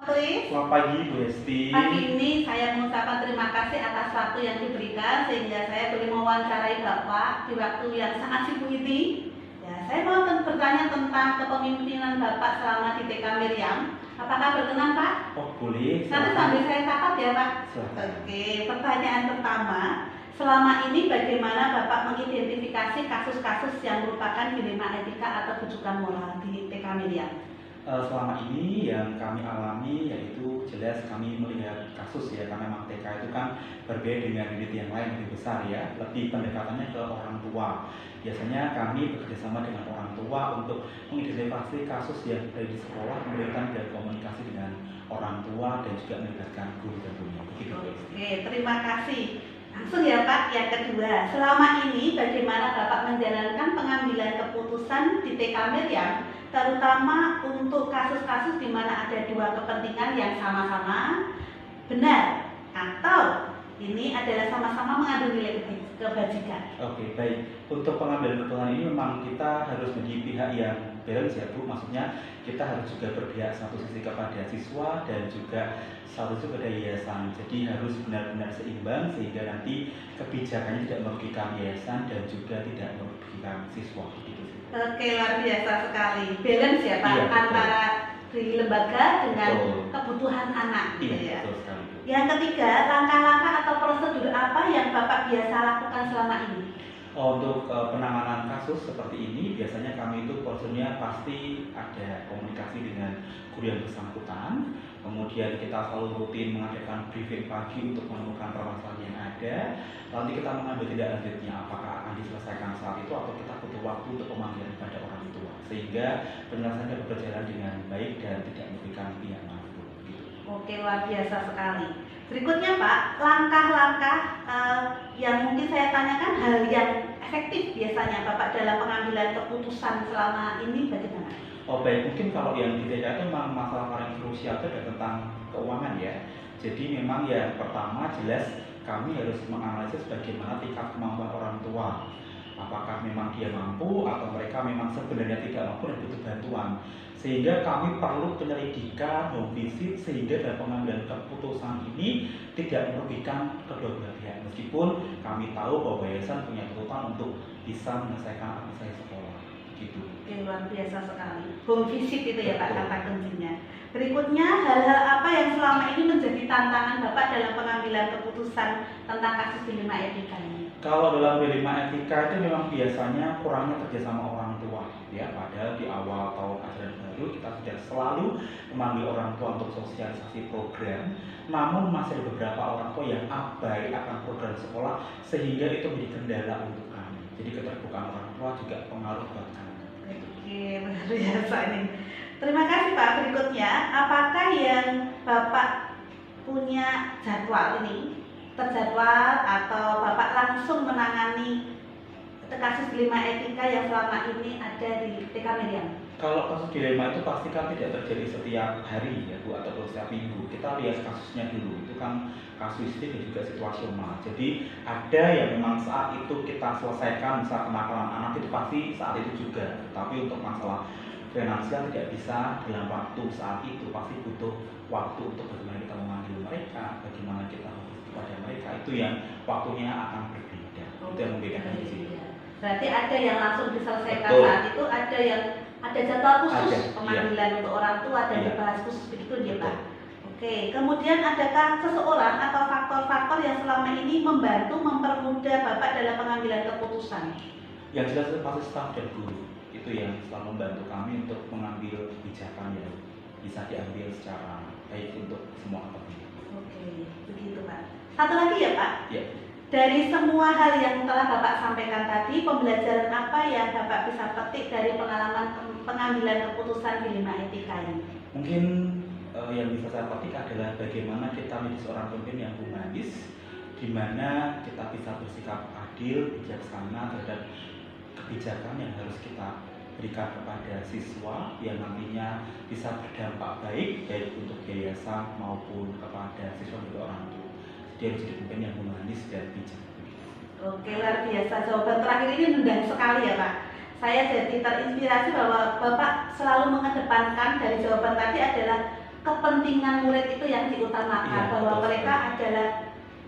Chris. Selamat pagi Bu Hesti. Pagi ini saya mengucapkan terima kasih atas waktu yang diberikan sehingga saya boleh mewawancarai Bapak di waktu yang sangat sibuk ini. Ya, saya mau bertanya tentang kepemimpinan Bapak selama di TK Miriam. Apakah berkenan Pak? Oh boleh. Nanti sambil saya catat ya Pak. Silahkan. Oke, pertanyaan pertama. Selama ini bagaimana Bapak mengidentifikasi kasus-kasus yang merupakan dilema etika atau rujukan moral di TK Miriam? Selama ini yang kami alami yaitu jelas kami melihat kasus ya, karena memang TK itu kan berbeda dengan unit yang lain lebih besar ya, lebih pendekatannya ke orang tua. Biasanya kami bekerjasama dengan orang tua untuk mengidentifikasi kasus yang dari di sekolah, kemudian dan komunikasi dengan orang tua dan juga melibatkan guru tentunya. Begitu. Oke, terima kasih. Langsung ya Pak, yang kedua, selama ini bagaimana Bapak menjalankan pengambilan keputusan di TK Miriam, terutama untuk kasus-kasus di mana ada dua kepentingan yang sama-sama benar atau ini adalah sama-sama mengandung nilai kebajikan. Oke, baik. Untuk pengambilan keputusan ini memang kita harus menjadi pihak yang balance ya Bu, maksudnya kita harus juga berpihak satu sisi kepada siswa dan juga satu sisi kepada yayasan. Jadi harus benar-benar seimbang sehingga nanti kebijakannya tidak merugikan yayasan dan juga tidak merugikan siswa. Gitu. Oke, luar biasa sekali. Balance ya Pak, Iya, antara di lembaga dengan betul. Kebutuhan anak. Iya, Ya. betul sekali. Yang ketiga, langkah-langkah atau prosedur apa yang Bapak biasa lakukan selama ini? Untuk penanganan kasus seperti ini, biasanya kami itu prosedurnya pasti ada komunikasi dengan guru yang bersangkutan. Kemudian kita selalu rutin mengadakan briefing pagi untuk menemukan permasalahan yang ada. Nanti kita mengambil tindak lanjutnya, apakah akan diselesaikan saat itu atau kita butuh waktu untuk pemanggilan pada orang tua. Sehingga penyelesaiannya berjalan dengan baik dan tidak merugikan pihak manapun. Gitu. Oke, luar biasa sekali. Berikutnya Pak, langkah-langkah yang mungkin saya tanyakan hal yang efektif biasanya Bapak dalam pengambilan keputusan selama ini bagaimana? Oh baik, mungkin kalau yang di TK itu memang masalah paling krusial itu adalah tentang keuangan ya. Jadi memang yang pertama jelas kami harus menganalisis bagaimana tingkat kemampuan orang tua. Apakah memang dia mampu atau mereka memang sebenarnya tidak mampu dan butuh bantuan. Sehingga kami perlu penyelidikan, home visit, sehingga dalam pengambilan keputusan ini tidak merugikan kedua belah pihak. Meskipun kami tahu bahwa yayasan punya tuntutan untuk bisa menyelesaikan administrasi sekolah. Gitu. Oke, luar biasa sekali. Home visit itu ya Pak kata kuncinya. Berikutnya, hal-hal apa yang selama ini menjadi tantangan Bapak dalam pengambilan keputusan tentang kasus dilema etika ini? Kalau dalam dilema etika itu memang biasanya kurangnya kerjasama orang tua ya, padahal di awal tahun ajaran baru kita sudah selalu memanggil orang tua untuk sosialisasi program, namun masih ada beberapa orang tua yang abai akan program sekolah sehingga itu menjadi kendala untuk kami. Jadi keterbukaan orang tua juga pengaruh buat kami. Oke, luar biasa ini. Terima kasih Pak. Berikutnya, apakah yang Bapak punya jadwal ini terjadwal atau Bapak langsung menangani kasus dilema etika yang selama ini ada di TK Miriam? Kalau kasus dilema itu pasti kan tidak terjadi setiap hari ya Bu, atau setiap minggu. Kita lihat kasusnya dulu, itu kan kasuistik dan juga situasional. Jadi ada yang memang saat itu kita selesaikan, misalnya kenakalan anak itu pasti saat itu juga. Tapi untuk masalah finansial tidak bisa dalam waktu saat itu, pasti butuh waktu untuk bagaimana kita memanggil mereka, bagaimana kita kepada mereka, itu yang waktunya akan berbeda. Itu yang membedakan di sini. Berarti ada yang langsung diselesaikan Betul. saat itu, ada yang ada jadwal khusus Ada, pemanggilan untuk orang tua dan Iya. dibahas khusus begitu ya Pak. Betul. Oke, kemudian adakah seseorang atau faktor-faktor yang selama ini membantu mempermudah Bapak dalam pengambilan keputusan? Yang jelas itu pasti staf dan guru, itu yang selalu membantu kami untuk mengambil kebijakan yang bisa diambil secara baik untuk semua kepentingan. Oke, begitu Pak. Satu lagi ya Pak. Ya. Dari semua hal yang telah Bapak sampaikan tadi, pembelajaran apa yang Bapak bisa petik dari pengalaman pengambilan keputusan dilema etika ini? Mungkin yang bisa saya petik adalah bagaimana kita menjadi seorang pemimpin yang humanis, di mana kita bisa bersikap adil, bijaksana terhadap kebijakan yang harus kita berikan kepada siswa yang nantinya bisa berdampak baik untuk yayasan maupun kepada siswa dan orang tua. Dia harus jadi pemimpin yang humanis dan bijak. Oke, luar biasa. Jawaban terakhir ini nendang sekali ya Pak. Saya jadi terinspirasi bahwa Bapak selalu mengedepankan dari jawaban tadi adalah kepentingan murid itu yang diutamakan, Iya, bahwa betul mereka sekali. adalah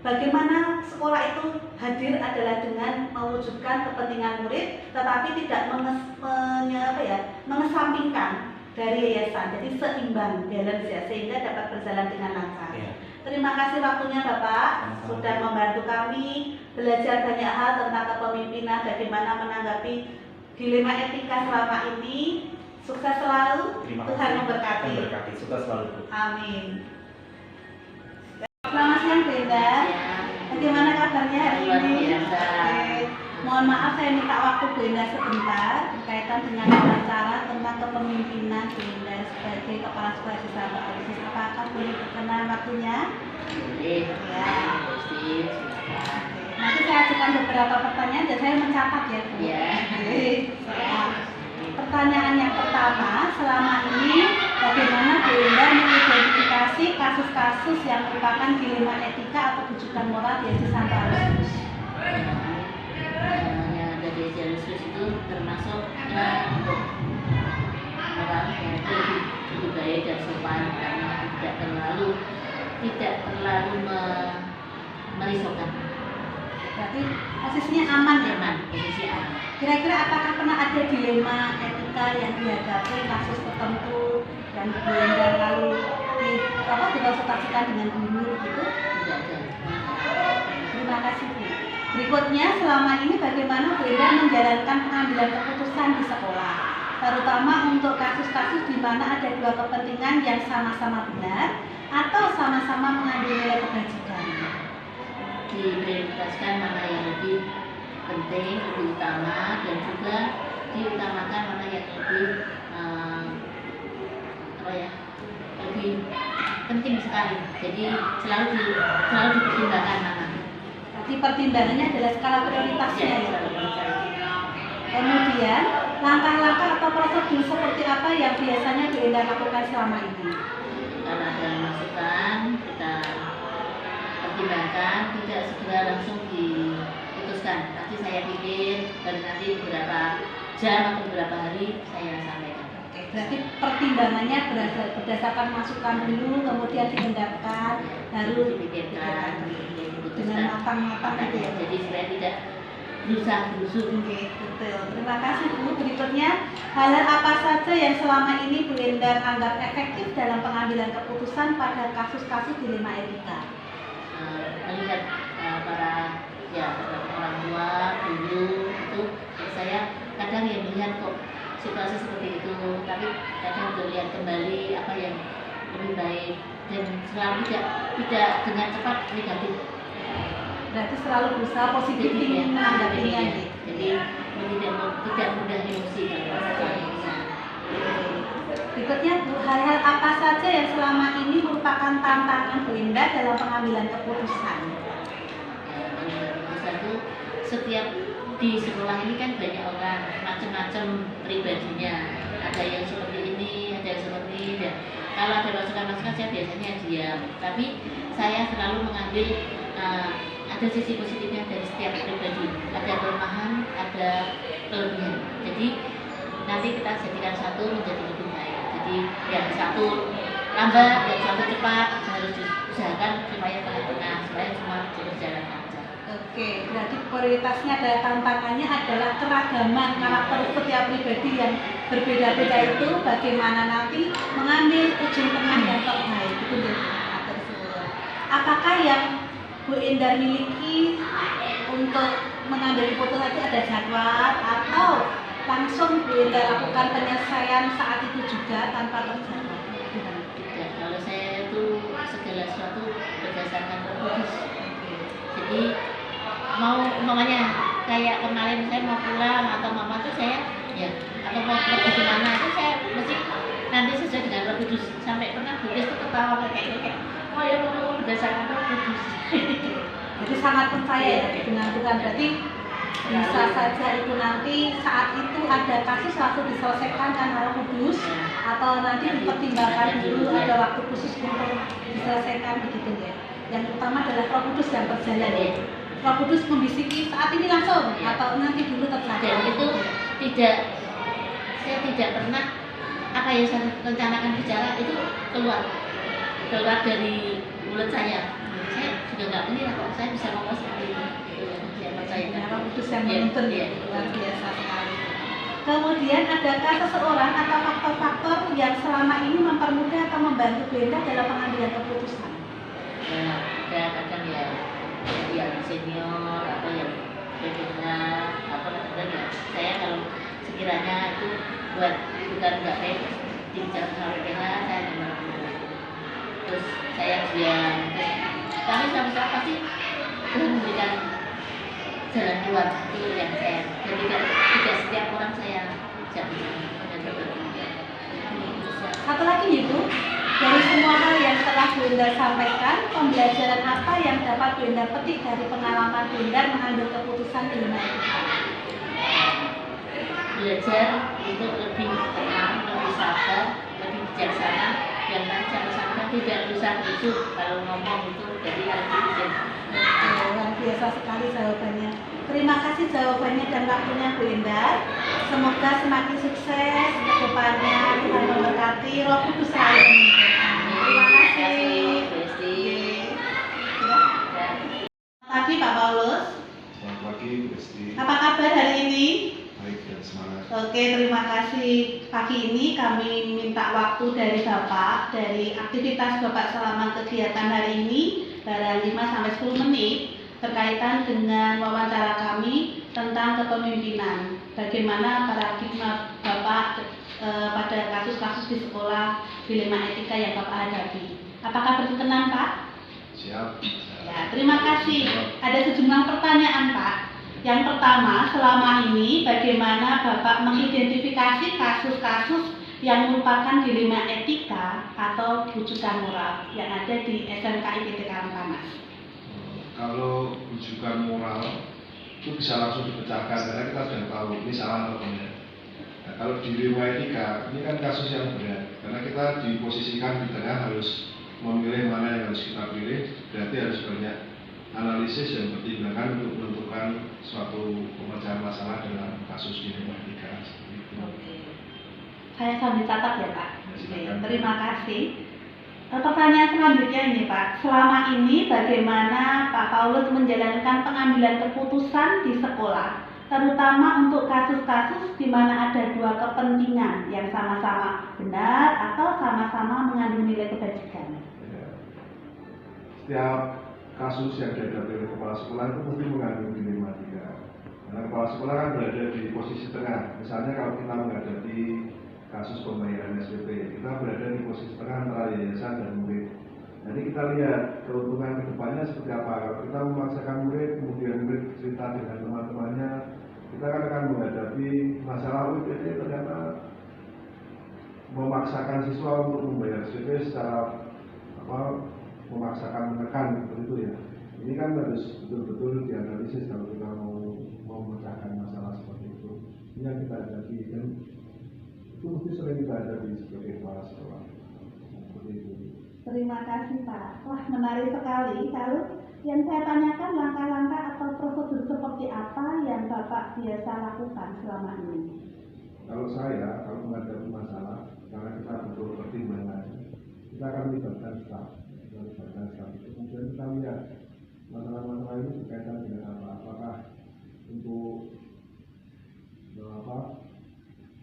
bagaimana sekolah itu hadir adalah dengan mewujudkan kepentingan murid, tetapi tidak mengesampingkan dari yayasan. Jadi seimbang, balance ya, sehingga dapat berjalan dengan lancar. Iya. Terima kasih waktunya Bapak, Sama-sama. sudah membantu kami belajar banyak hal tentang kepemimpinan, bagaimana menanggapi dilema etika selama ini. Sukses selalu, Terima Tuhan kasih. memberkati. Tuhan memberkati. Sukses selalu, Bu. Amin. Selamat siang Brenda. Bagaimana kabarnya hari Luar ini? biasa. Oke. Mohon maaf saya minta waktu Brenda sebentar berkaitan dengan wawancara tentang kepemimpinan Brenda sebagai Kepala Sekolah Desa Ba'alisis. Apakah boleh berkenan waktunya? Boleh, Ya. Gusti, silakan. Nanti saya ajukan beberapa pertanyaan dan saya mencatat ya Bu. Ya. Oke. Siap. Pertanyaan yang pertama, selama ini bagaimana Brenda mengidentifikasi kasus-kasus yang merupakan dilema etika atau rujukan moral di Yayasan Santo Aloysius? Yang ada di Jalur itu termasuk untuk orang yang lebih baik dan sopan karena tidak terlalu merisaukan. Berarti posisinya aman ya, Aman, posisi aman. Kira-kira apakah pernah ada dilema etika yang dihadapi kasus tertentu dan Brenda lalu dikonsultasikan dengan guru gitu? Tidak ada. Terima kasih Bu. Berikutnya, selama ini bagaimana Brenda menjalankan pengambilan keputusan di sekolah, terutama untuk kasus-kasus di mana ada dua kepentingan yang sama-sama benar atau sama-sama mengambil nilai kebajikan. Diprioritaskan mana yang lebih penting, lebih utama, dan juga diutamakan mana yang lebih lebih penting sekali. Jadi selalu dipertimbangkan mana. Jadi pertimbangannya adalah skala prioritasnya Ya, ya. selalu dicari. Kemudian, langkah-langkah atau prosedur seperti apa yang biasanya Brenda lakukan selama ini? Kalau ada masukan kita pertimbangkan, tidak segera langsung diputuskan. Nanti saya pikir dan nanti beberapa jam atau beberapa hari saya sampaikan. Oke, berarti pertimbangannya berdasarkan masukan dulu, kemudian dihendapkan, baru dipikirkan, dengan matang-matang gitu ya. Jadi supaya tidak berusaha-berusuh. Oke, betul. Terima kasih Bu. Berikutnya, hal-hal apa saja yang selama ini Bu Endar anggap efektif dalam pengambilan keputusan pada kasus-kasus dilema etika? Melihat para orang tua dulu itu saya kadang yang melihat kok situasi seperti itu, tapi kadang juga lihat kembali apa yang lebih baik dan selalu tidak dengan cepat negatif. Berarti selalu berusaha positif Ya, menanggapinya. ya. Gitu. Jadi tidak mudah emosi kalau saya. Berikutnya Bu, hal-hal apa saja yang selama ini merupakan tantangan Bu Endar dalam pengambilan keputusan? Keputusan itu setiap di sekolah ini kan banyak orang macam-macam pribadinya, ada yang seperti ini, ada yang seperti ini. Dan kalau ada masukan-masukan saya biasanya diam, tapi saya selalu mengambil ada sisi positifnya dari setiap pribadi, ada kelemahan, ada kelebihan. Jadi nanti kita jadikan satu menjadi lebih baik. Jadi yang satu lambat, yang satu cepat, harus diusahakan supaya tengah-tengah, supaya semua berjalan lancar. Oke, berarti prioritasnya adalah tantangannya adalah keragaman karakter setiap pribadi yang berbeda-beda itu bagaimana nanti mengambil ujung tengah yang terbaik itu atur semua. Apakah yang Bu Endar miliki untuk mengambil keputusan itu ada jadwal atau langsung Bu Endar lakukan penyelesaian saat itu juga tanpa terjadwal? Tidak, kalau saya itu segala sesuatu berdasarkan keputus. Jadi mau umpamanya kayak kemarin saya mau pulang atau mama tuh saya atau mau pergi kemana itu saya mesti nanti sesuai dengan keputus. Sampai pernah Budes tuh ketawa kayak oh ya mau berdasarkan keputus. Jadi sangat percaya ya dengan Tuhan, berarti bisa saja itu nanti saat itu ada kasus langsung diselesaikan karena Roh Kudus atau nanti dipertimbangkan dulu ada waktu khusus untuk diselesaikan begitu ya. Yang utama adalah Roh Kudus yang berjalan ya. Roh Kudus membisiki saat ini langsung atau nanti dulu terjadi. Dan itu saya tidak pernah apa yang saya rencanakan bicara itu keluar. keluar dari mulut saya juga nggak clear kok saya bisa ngomong seperti itu. Siapa saya Roh Kudus yang Iya, menuntun iya. luar biasa sekali. Kemudian adakah seseorang atau faktor-faktor yang selama ini mempermudah atau membantu Bu Enda dalam pengambilan keputusan? Ya, ada kadang ya yang senior atau yang berbeda apa kadang ya saya kalau sekiranya itu bukan nggak baik dibicara sama PH saya gimana terus saya diam kami sama-sama pasti memberikan jalan keluar itu yang saya dan tidak setiap orang saya jangan Satu lagi Ibu, dari semua hal yang telah Bu Enda sampaikan, pembelajaran apa yang dapat Bu Enda petik dari pengalaman Bu Enda mengambil keputusan di lima etika? Belajar untuk lebih tenang, lebih sabar, lebih bijaksana, dan jangan sampai tidak bisa hidup kalau ngomong itu jadi harus dipikir. Luar biasa sekali jawabannya. Terima kasih jawabannya dan waktunya Bu Enda. Semoga semakin sukses ke depannya. Tuhan memberkati, Roh Kudus selalu menyertai. Terima kasih. Besti. Ya. Selamat pagi Pak Paulus. Selamat pagi, Bu Esti. Apa kabar hari ini? Baik dan semangat. Oke, terima kasih. Pagi ini kami minta waktu dari Bapak, dari aktivitas Bapak selama kegiatan hari ini, barang 5-10 menit, berkaitan dengan wawancara kami tentang kepemimpinan. Bagaimana paradigma Bapak pada kasus-kasus di sekolah, dilema etika yang Bapak hadapi. Apakah berkenan, Pak? Siap. Ya, terima kasih. Ada sejumlah pertanyaan, Pak. Yang pertama, selama ini bagaimana Bapak mengidentifikasi kasus-kasus yang merupakan dilema etika atau rujukan moral yang ada di SMK IPT Karangpanas? Kalau rujukan moral itu bisa langsung dipecahkan karena kita sudah tahu ini salah atau tidak. Nah, kalau di dilema etika ini kan kasus yang berat karena kita diposisikan di tengah harus memilih mana yang harus kita pilih, berarti harus banyak analisis dan pertimbangan untuk menentukan suatu pemecahan masalah dalam kasus dilema etika. Oke. Saya sambil catat ya Pak. Ya, Oke, silakan. terima kasih. Pertanyaan selanjutnya ini Pak, selama ini bagaimana Pak Paulus menjalankan pengambilan keputusan di sekolah, terutama untuk kasus-kasus di mana ada dua kepentingan yang sama-sama benar atau sama-sama mengandung nilai kebajikan? Ya. Setiap kasus yang dihadapi oleh kepala sekolah itu mesti mengandung dilematika. Karena kepala sekolah kan berada di posisi tengah. Misalnya kalau kita menghadapi kasus pembayaran SPP, kita berada di posisi tengah antara yayasan dan murid. Jadi kita lihat keuntungan kedepannya seperti apa. Kalau kita memaksakan murid, kemudian murid cerita dengan teman-temannya, kita akan menghadapi masalah UPT ternyata memaksakan siswa untuk membayar SPP secara memaksakan menekan seperti itu ya. Ini kan harus betul-betul dianalisis kalau kita mau memecahkan masalah seperti itu. Ini yang kita hadapi dan itu mesti sering kita hadapi sebagai kepala sekolah. Seperti itu. Terima kasih Pak. Wah menarik sekali. Lalu yang saya tanyakan langkah-langkah atau prosedur seperti apa yang Bapak biasa lakukan selama ini? Kalau saya, kalau menghadapi masalah, karena kita butuh pertimbangan, kita akan melibatkan staf. Kemudian kita lihat masalah-masalah ini berkaitan dengan apa? Apakah untuk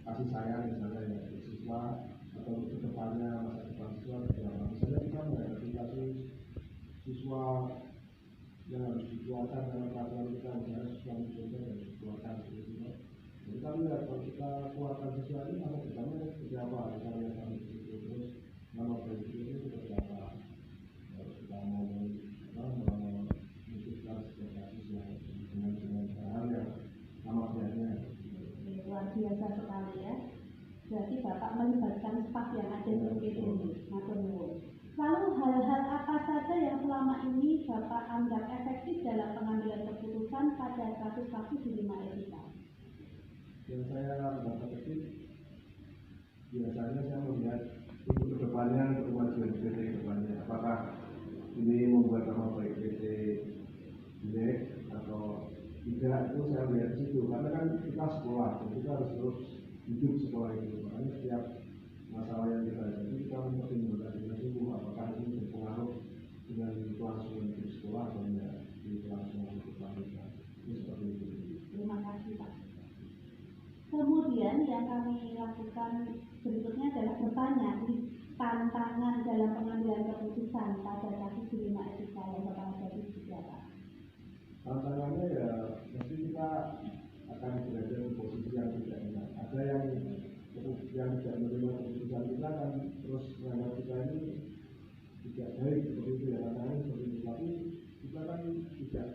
kasih sayang misalnya ya siswa atau untuk kedepannya masa depan siswa seperti apa? Misalnya kita menghadapi kasus siswa yang harus dikeluarkan dalam peraturan kita, misalnya siswa mencoba dan dikeluarkan seperti itu. Jadi kita lihat kalau kita keluarkan siswa ini masa depannya seperti apa? Kita lihat sampai itu terus nama baik itu seperti apa? Harus kita mau memutuskan setiap kasus yang dengan hal yang sama bedanya. Luar biasa sekali ya. Berarti Bapak melibatkan staf yang ada di UPT ini. Matur nuwun. Lalu hal-hal apa saja yang selama ini Bapak anggap efektif dalam pengambilan keputusan pada kasus-kasus dilema etika? Yang saya anggap efektif biasanya saya melihat untuk kedepannya, untuk kemajuan PT kedepannya, apakah ini membuat nama baik PT jelek atau tidak, itu saya lihat di situ. Karena kan kita sekolah, dan kita harus terus hidup sekolah itu. Makanya setiap masalah yang kita hadapi, kita mempertimbangkan dengan sungguh apakah ini berpengaruh dengan kelangsungan di sekolah atau tidak di kelangsungan di kelanjutan. Ini seperti itu. Terima kasih Pak. Kemudian yang kami lakukan berikutnya adalah bertanya tantangan dalam pengambilan keputusan pada kasus dilema etika yang Bapak hadapi seperti apa? Tantangannya ya mesti kita akan berada di posisi yang tidak enak. Ada yang tidak menerima keputusan kita kan terus menganggap kita ini tidak baik seperti itu ya, tantangannya seperti itu. Tapi kita kan tidak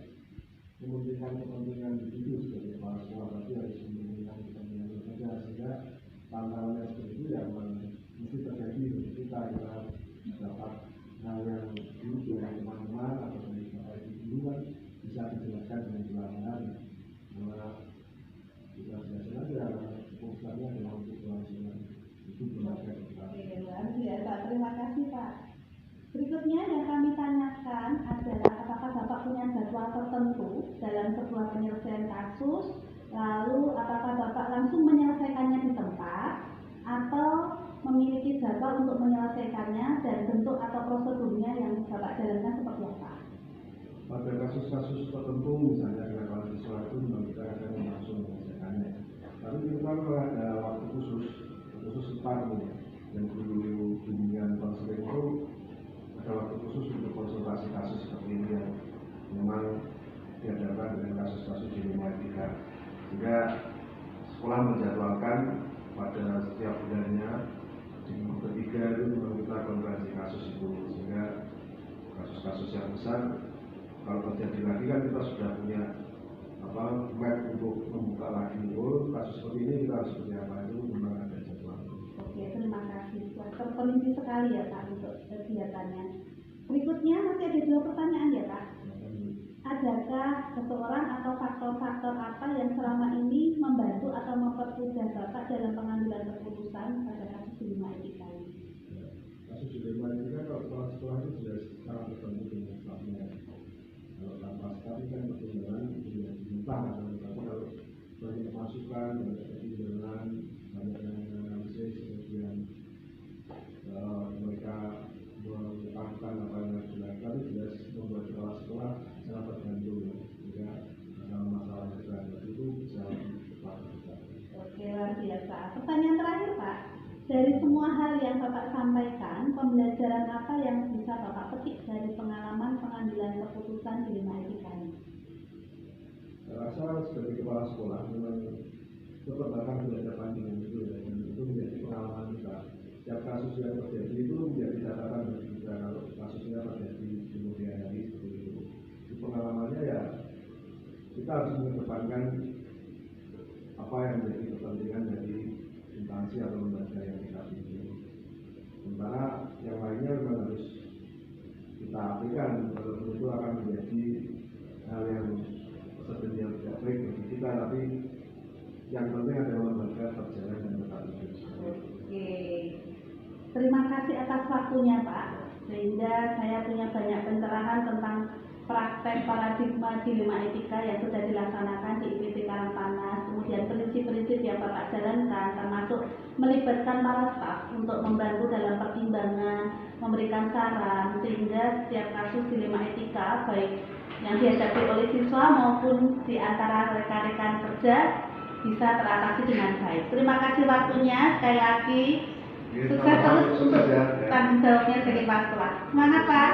mementingkan kepentingan individu sebagai kepala sekolah, tapi harus mementingkan kepentingan berbeda, sehingga tantangannya seperti itu ya mesti terjadi bagi kita dapat hal yang buruk dari teman-teman atau dari bapak ibu kan bisa dijelaskan dengan jelas. Karena kita jelaskan ya keputusannya adalah untuk kelangsungan itu berlaku kita. Luar biasa, terima kasih Pak. Berikutnya yang kami tanyakan adalah apakah Bapak punya jadwal tertentu dalam sebuah penyelesaian kasus, lalu apakah Bapak langsung menyelesaikannya di tempat atau memiliki jadwal untuk menyelesaikannya dan bentuk atau prosedurnya yang Bapak jalankan seperti apa? Pada kasus-kasus tertentu misalnya dengan siswa itu memang kita akan langsung menyelesaikannya. Tapi kita ada waktu khusus tepat nih yang dulu bimbingan konseling itu ada waktu khusus untuk konsultasi kasus seperti ini yang memang dihadapkan dengan kasus-kasus dilema etika. Sehingga sekolah menjadwalkan pada setiap bulannya di minggu ketiga itu memang kita konferensi kasus itu, sehingga kasus-kasus yang besar kalau terjadi lagi kan kita sudah punya map untuk membuka lagi kasus seperti ini kita harus seperti apa, itu memang ada jadwal. Oke, terima kasih. Terperinci sekali ya Pak untuk kegiatannya. Berikutnya masih ada 2 pertanyaan ya Pak. Adakah seseorang atau faktor-faktor apa yang selama ini membantu atau mempermudah Bapak dalam pengambilan keputusan pada kasus dilema etika ini? Kasus dilema etika kalau kepala sekolah itu sudah sangat bertemu dengan stafnya. Kalau tanpa staf kan pertimbangan sudah diminta, tapi kalau banyak masukan, banyak pertimbangan, banyak yang analisis, kemudian mereka mengungkapkan apa yang harus dilakukan, itu jelas membuat kepala sekolah sangat terbantu ya. Sehingga masalah yang kita hadapi itu bisa cepat selesai. Oke, luar biasa. Pertanyaan terakhir Pak, dari semua hal yang Bapak sampaikan, pembelajaran apa yang bisa Bapak petik dari pengalaman pengambilan keputusan dilema etika ini? Saya rasa sebagai kepala sekolah memang tetap akan berhadapan dengan itu ya, dan itu menjadi pengalaman kita. Setiap kasus yang terjadi itu menjadi catatan bagi kita kalau kasusnya terjadi di kemudian hari seperti itu. Di pengalamannya ya kita harus mengedepankan apa yang menjadi kepentingan dari instansi atau lembaga yang kita pimpin. Sementara yang lainnya memang harus kita aplikan, walaupun itu akan menjadi hal yang sebenarnya tidak baik bagi kita, tapi yang penting adalah lembaga berjalan dan tetap hidup. Oke, terima kasih atas waktunya Pak, sehingga saya punya banyak pencerahan tentang praktek paradigma dilema etika yang sudah dilaksanakan di IPB Karangpanas, kemudian prinsip-prinsip yang Bapak jalankan, termasuk melibatkan para staf untuk membantu dalam pertimbangan, memberikan saran, sehingga setiap kasus dilema etika baik yang dihadapi oleh siswa maupun di antara rekan-rekan kerja bisa teratasi dengan baik. Terima kasih waktunya, sekali lagi sukses terus untuk tanggung jawabnya sebagai kepala sekolah. Semangat Pak.